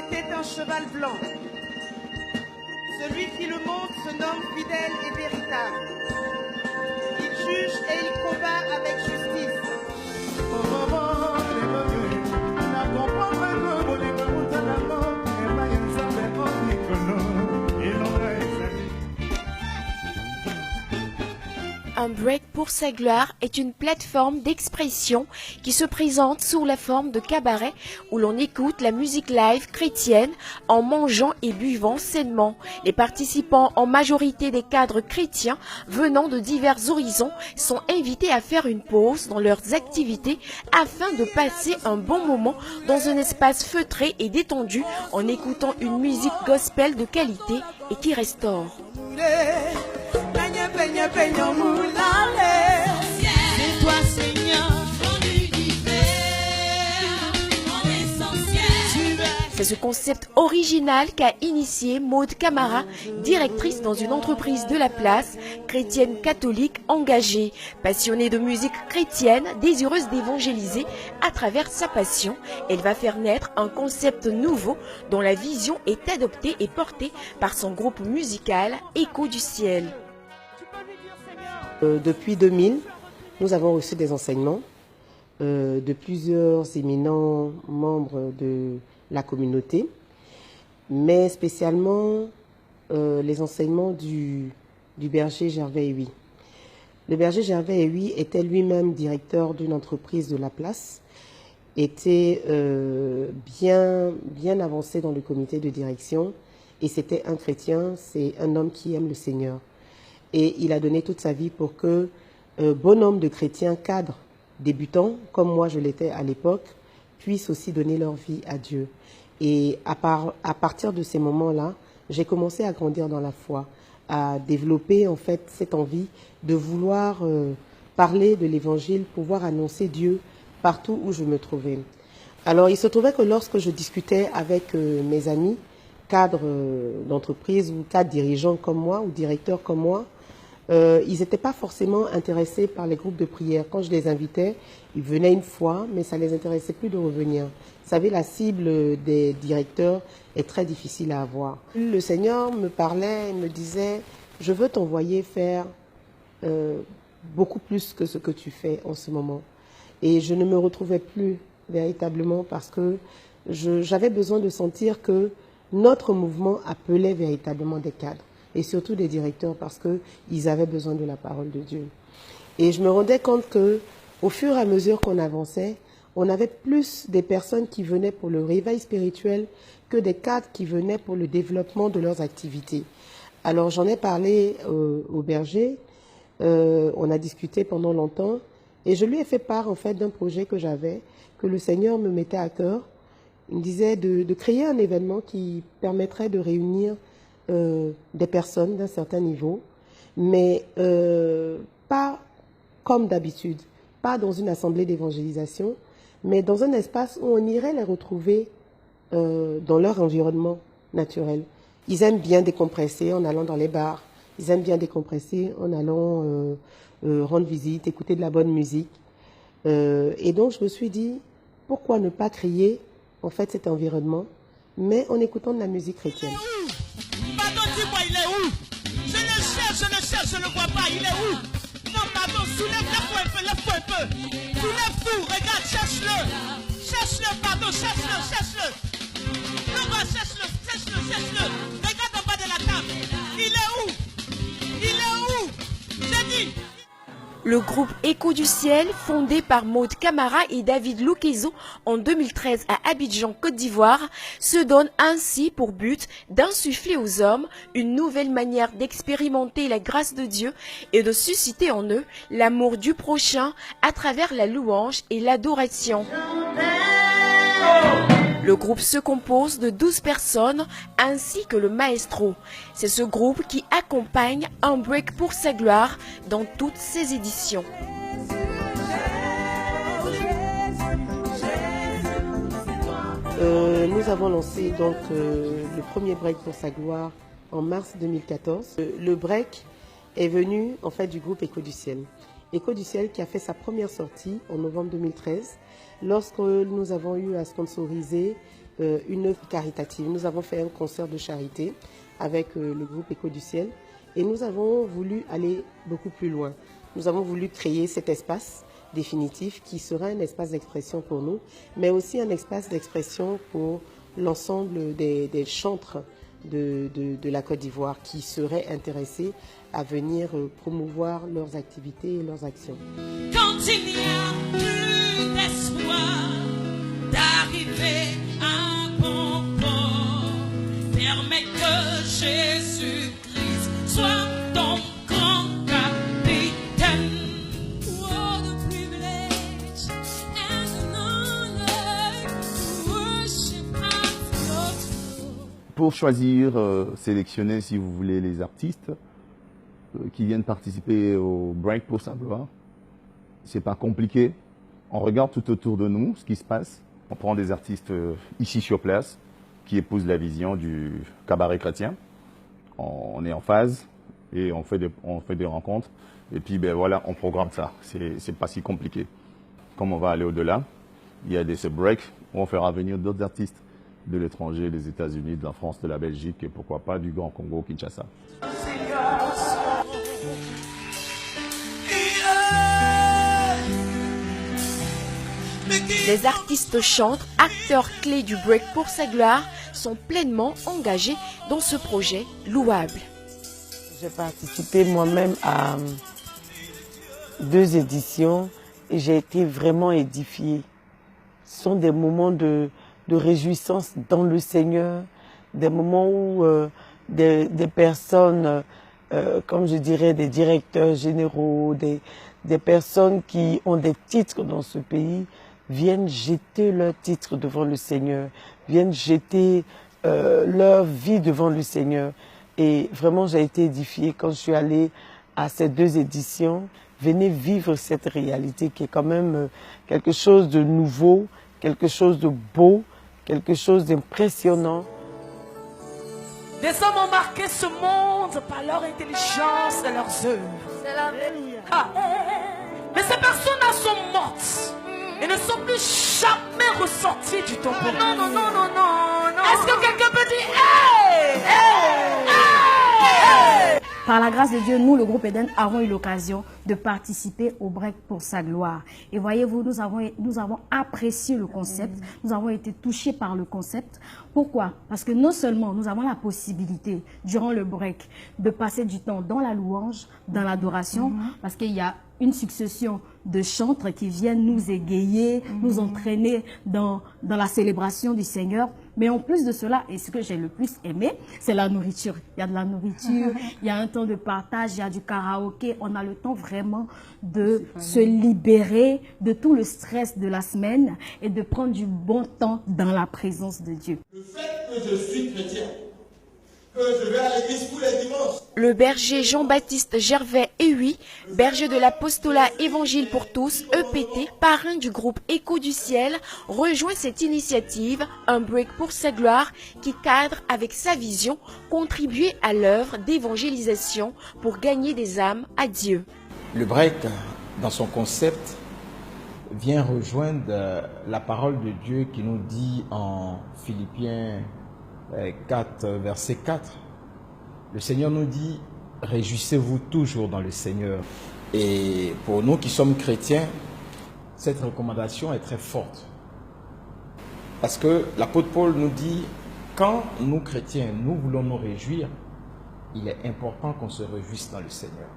C'était un cheval blanc. Celui qui le monte se nomme fidèle et véritable. Il juge et il combat avec justice. Un break pour sa gloire est une plateforme d'expression qui se présente sous la forme de cabaret où l'on écoute la musique live chrétienne en mangeant et buvant sainement. Les participants, en majorité des cadres chrétiens venant de divers horizons, sont invités à faire une pause dans leurs activités afin de passer un bon moment dans un espace feutré et détendu en écoutant une musique gospel de qualité et qui restaure. C'est toi, Seigneur, c'est ce concept original qu'a initié Maude Camara, directrice dans une entreprise de la place, chrétienne catholique engagée, passionnée de musique chrétienne, désireuse d'évangéliser à travers sa passion. Elle va faire naître un concept nouveau dont la vision est adoptée et portée par son groupe musical Écho du ciel. Depuis 2000, nous avons reçu des enseignements de plusieurs éminents membres de la communauté, mais spécialement les enseignements du berger Gervais Ewi. Le berger Gervais Ewi était lui-même directeur d'une entreprise de la place, était bien avancé dans le comité de direction et c'était un chrétien, c'est un homme qui aime le Seigneur. Et il a donné toute sa vie pour que bon nombre de chrétiens cadres, débutants, comme moi je l'étais à l'époque, puissent aussi donner leur vie à Dieu. Et à partir de ces moments-là, j'ai commencé à grandir dans la foi, à développer en fait cette envie de vouloir parler de l'évangile, pouvoir annoncer Dieu partout où je me trouvais. Alors il se trouvait que lorsque je discutais avec mes amis, cadres d'entreprise ou cadres dirigeants comme moi ou directeurs comme moi, ils n'étaient pas forcément intéressés par les groupes de prière. Quand je les invitais, ils venaient une fois, mais ça ne les intéressait plus de revenir. Vous savez, la cible des directeurs est très difficile à avoir. Le Seigneur me parlait, il me disait, je veux t'envoyer faire beaucoup plus que ce que tu fais en ce moment. Et je ne me retrouvais plus véritablement parce que j'avais besoin de sentir que notre mouvement appelait véritablement des cadres et surtout des directeurs parce qu'ils avaient besoin de la parole de Dieu. Et je me rendais compte qu'au fur et à mesure qu'on avançait, on avait plus des personnes qui venaient pour le réveil spirituel que des cadres qui venaient pour le développement de leurs activités. Alors j'en ai parlé au berger, on a discuté pendant longtemps et je lui ai fait part en fait d'un projet que j'avais, que le Seigneur me mettait à cœur. Il me disait de créer un événement qui permettrait de réunir des personnes d'un certain niveau, mais pas comme d'habitude, pas dans une assemblée d'évangélisation, mais dans un espace où on irait les retrouver dans leur environnement naturel. Ils aiment bien décompresser en allant dans les bars, ils aiment bien décompresser en allant rendre visite, écouter de la bonne musique. Et donc je me suis dit, pourquoi ne pas créer en fait cet environnement, mais en écoutant de la musique chrétienne. Pardon, dis-moi, il est où? Je le cherche, je ne le vois pas, il est où? Non, pardon, lève-toi un peu. Soulève tout, regarde, cherche-le, pardon, cherche-le. Non, va, cherche-le. Regarde en bas de la table. Il est où? J'ai dit. Le groupe Écho du ciel, fondé par Maude Camara et David Loukezo en 2013 à Abidjan, Côte d'Ivoire, se donne ainsi pour but d'insuffler aux hommes une nouvelle manière d'expérimenter la grâce de Dieu et de susciter en eux l'amour du prochain à travers la louange et l'adoration. Le groupe se compose de 12 personnes ainsi que le maestro. C'est ce groupe qui accompagne Un break pour sa gloire dans toutes ses éditions. Nous avons lancé donc le premier break pour sa gloire en mars 2014. Le break est venu en fait du groupe Écho du ciel. Écho du Ciel qui a fait sa première sortie en novembre 2013, lorsque nous avons eu à sponsoriser une œuvre caritative. Nous avons fait un concert de charité avec le groupe Écho du Ciel et nous avons voulu aller beaucoup plus loin. Nous avons voulu créer cet espace définitif qui sera un espace d'expression pour nous, mais aussi un espace d'expression pour l'ensemble des chantres de la Côte d'Ivoire qui seraient intéressés à venir promouvoir leurs activités et leurs actions. Quand il n'y a plus d'espoir d'arriver à bon port, permets que Jésus-Christ soit ton grand capitaine. Oh, the privilege and an honor to worship at your throne. Pour choisir, sélectionner, si vous voulez, les artistes qui viennent participer au Break pour sa gloire, c'est pas compliqué. On regarde tout autour de nous ce qui se passe. On prend des artistes ici sur place qui épousent la vision du cabaret chrétien. On est en phase et on fait des rencontres. Et puis ben voilà, on programme ça. C'est pas si compliqué. Comme on va aller au-delà, il y a des breaks où on fera venir d'autres artistes de l'étranger, des États-Unis, de la France, de la Belgique et pourquoi pas du Grand Congo, Kinshasa. Les artistes chantres, acteurs clés du Break pour sa gloire, sont pleinement engagés dans ce projet louable. J'ai participé moi-même à 2 éditions et j'ai été vraiment édifiée. Ce sont des moments de réjouissance dans le Seigneur, des moments où des personnes, comme je dirais, des directeurs généraux, des personnes qui ont des titres dans ce pays, viennent jeter leurs titres devant le Seigneur, viennent jeter leur vie devant le Seigneur. Et vraiment, j'ai été édifiée quand je suis allée à ces 2 éditions. Venez vivre cette réalité qui est quand même quelque chose de nouveau, quelque chose de beau, quelque chose d'impressionnant. Des hommes ont marqué ce monde par leur intelligence et leurs œuvres. Mais ces personnes-là sont mortes et ne sont plus jamais ressorties du tombeau. Non. Est-ce que quelqu'un peut dire hey, hey, hey? Par la grâce de Dieu, nous, le groupe Eden, avons eu l'occasion de participer au Break pour sa gloire. Et voyez-vous, nous avons apprécié le concept, nous avons été touchés par le concept. Pourquoi? Parce que non seulement nous avons la possibilité, durant le break, de passer du temps dans la louange, dans l'adoration, parce qu'il y a une succession de chantres qui viennent nous égayer, nous entraîner dans la célébration du Seigneur. Mais en plus de cela, et ce que j'ai le plus aimé, c'est la nourriture. Il y a de la nourriture, il y a un temps de partage, il y a du karaoké. On a le temps vraiment de se libérer de tout le stress de la semaine et de prendre du bon temps dans la présence de Dieu. Le fait que je suis chrétien, que je vais à l'église tous les dimanches. Le berger Jean-Baptiste Gervais Ehui, berger de l'apostolat Évangile pour tous, EPT, parrain du groupe Écho du Ciel, rejoint cette initiative, un break pour sa gloire, qui cadre avec sa vision, contribuer à l'œuvre d'évangélisation pour gagner des âmes à Dieu. Le break, dans son concept, vient rejoindre la parole de Dieu qui nous dit en Philippiens 4, verset 4, le Seigneur nous dit « Réjouissez-vous toujours dans le Seigneur ». Et pour nous qui sommes chrétiens, cette recommandation est très forte. Parce que l'apôtre Paul nous dit « Quand nous chrétiens, nous voulons nous réjouir, il est important qu'on se réjouisse dans le Seigneur ».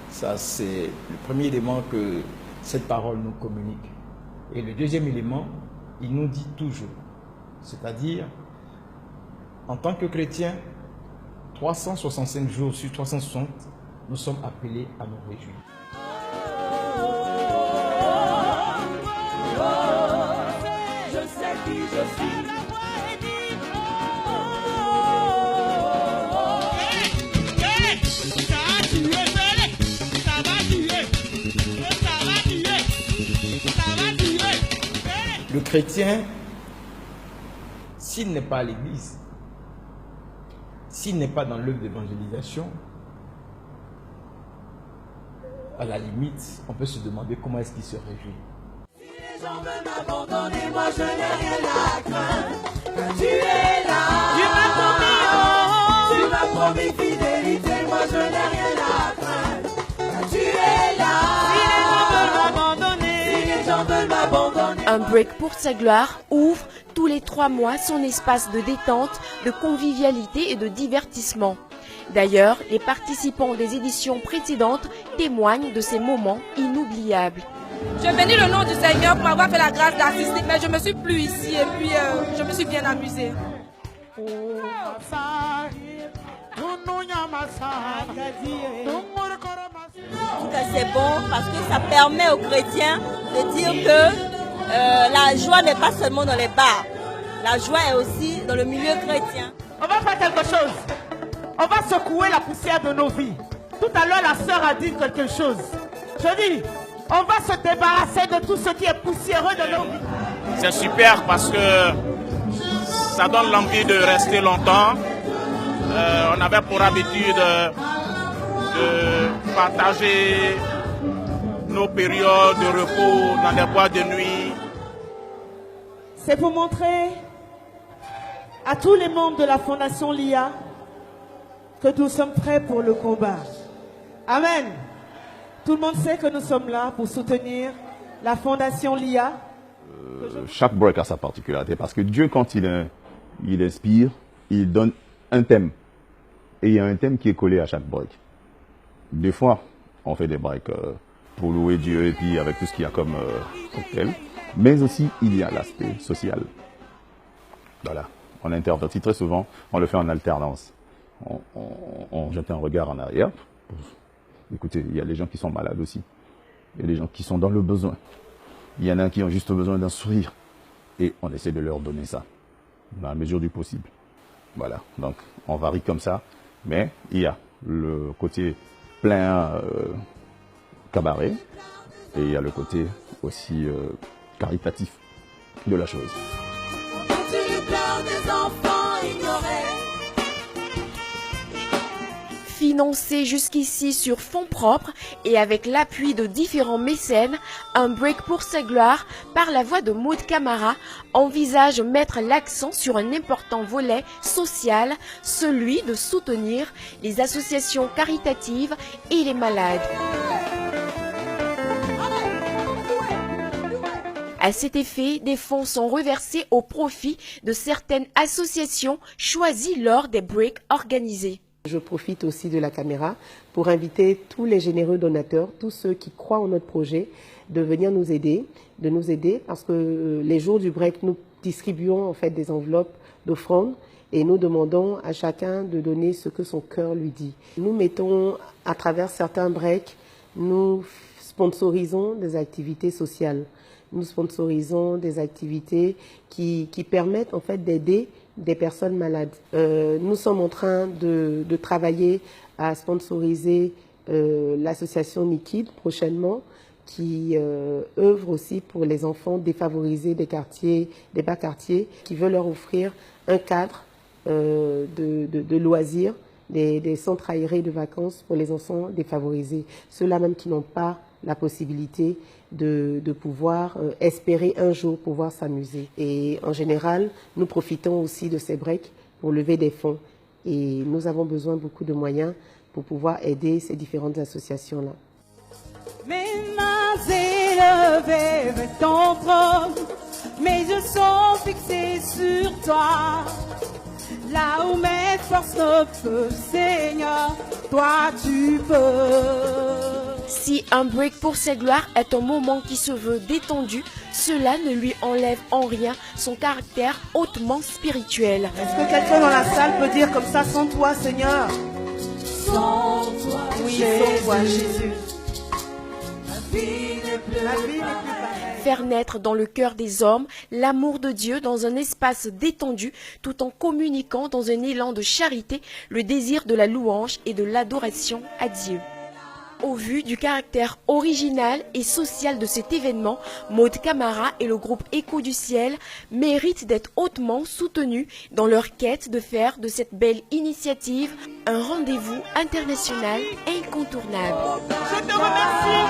Ça, c'est le premier élément que cette parole nous communique. Et le deuxième élément, il nous dit toujours, c'est-à-dire, en tant que chrétiens, 365 jours sur 360, nous sommes appelés à nous réjouir. Je sais qui je suis. Le chrétien, s'il n'est pas à l'église, s'il n'est pas dans l'œuvre d'évangélisation, à la limite, on peut se demander comment est-ce qu'il se réjouit. Si les gens veulent m'abandonner, moi je n'ai rien à craindre. Car tu es là. Tu m'as promis fidélité, moi je n'ai rien à craindre. Car tu es là. Si les gens veulent m'abandonner. Un break pour sa gloire ouvre tous les 3 mois son espace de détente, de convivialité et de divertissement. D'ailleurs, les participants des éditions précédentes témoignent de ces moments inoubliables. J'ai béni le nom du Seigneur pour m'avoir fait la grâce d'assister, mais je me suis plu ici et puis je me suis bien amusée. C'est bon parce que ça permet aux chrétiens de dire que la joie n'est pas seulement dans les bars, la joie est aussi dans le milieu chrétien. On va faire quelque chose. On va secouer la poussière de nos vies. Tout à l'heure, la sœur a dit quelque chose. Je dis, on va se débarrasser de tout ce qui est poussiéreux de nos vies. C'est super parce que ça donne l'envie de rester longtemps. On avait pour habitude de partager nos périodes de repos dans des boîtes de nuit. C'est pour montrer à tous les membres de la Fondation LIA que nous sommes prêts pour le combat. Amen. Tout le monde sait que nous sommes là pour soutenir la Fondation LIA. Chaque break a sa particularité parce que Dieu, quand il inspire, il donne un thème. Et il y a un thème qui est collé à chaque break. Des fois, on fait des breaks pour louer Dieu et puis avec tout ce qu'il y a comme cocktail. Mais aussi, il y a l'aspect social. Voilà. On intervertit très souvent, on le fait en alternance. On jette un regard en arrière. Écoutez, il y a les gens qui sont malades aussi. Il y a des gens qui sont dans le besoin. Il y en a qui ont juste besoin d'un sourire. Et on essaie de leur donner ça, dans la mesure du possible. Voilà, donc on varie comme ça. Mais il y a le côté plein cabaret. Et il y a le côté aussi caritatif de la chose. Des enfants ignorés. Financé jusqu'ici sur fonds propres et avec l'appui de différents mécènes, un break pour sa gloire, par la voix de Maud Camara, envisage mettre l'accent sur un important volet social, celui de soutenir les associations caritatives et les malades. À cet effet, des fonds sont reversés au profit de certaines associations choisies lors des breaks organisés. Je profite aussi de la caméra pour inviter tous les généreux donateurs, tous ceux qui croient en notre projet, de venir nous aider, parce que les jours du break, nous distribuons en fait des enveloppes d'offrandes et nous demandons à chacun de donner ce que son cœur lui dit. Nous mettons à travers certains breaks, nous sponsorisons des activités sociales. Nous sponsorisons des activités qui permettent en fait d'aider des personnes malades. Nous sommes en train de travailler à sponsoriser l'association Nikid prochainement, qui œuvre aussi pour les enfants défavorisés des quartiers, des bas quartiers, qui veut leur offrir un cadre de loisirs, des centres aérés de vacances pour les enfants défavorisés. Ceux-là même qui n'ont pas la possibilité de pouvoir espérer un jour pouvoir s'amuser. Et en général, nous profitons aussi de ces breaks pour lever des fonds. Et nous avons besoin de beaucoup de moyens pour pouvoir aider ces différentes associations-là. Mes mains élevées vers ton trône, mes yeux sont fixés sur toi. Là où mes forces ne peuvent, Seigneur, toi tu peux. Si un break pour sa gloire est un moment qui se veut détendu, cela ne lui enlève en rien son caractère hautement spirituel. Est-ce que quelqu'un dans la salle peut dire comme ça, sans toi, Seigneur? Sans toi, oui, sans toi, Jésus. La vie n'est plus pareille. Faire naître dans le cœur des hommes l'amour de Dieu dans un espace détendu, tout en communiquant dans un élan de charité le désir de la louange et de l'adoration à Dieu. Au vu du caractère original et social de cet événement, Maud Camara et le groupe Écho du Ciel méritent d'être hautement soutenus dans leur quête de faire de cette belle initiative un rendez-vous international incontournable. Je te remercie.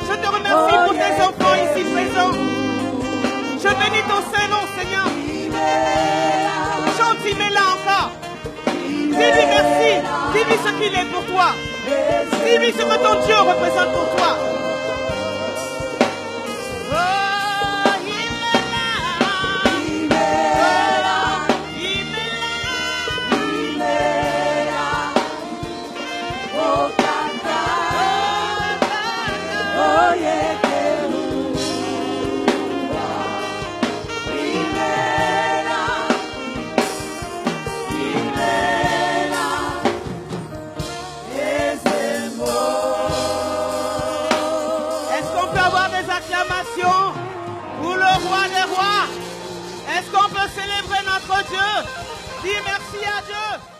Je te remercie pour tes enfants ici présents. Je bénis ton Saint-Nom, Seigneur. Chante Imela encore. Dis-lui merci. Dis-lui ce qu'il est pour toi. Dis-lui ce que ton Dieu représente pour toi. Pour le roi des rois, est-ce qu'on peut célébrer notre Dieu? Dis merci à Dieu.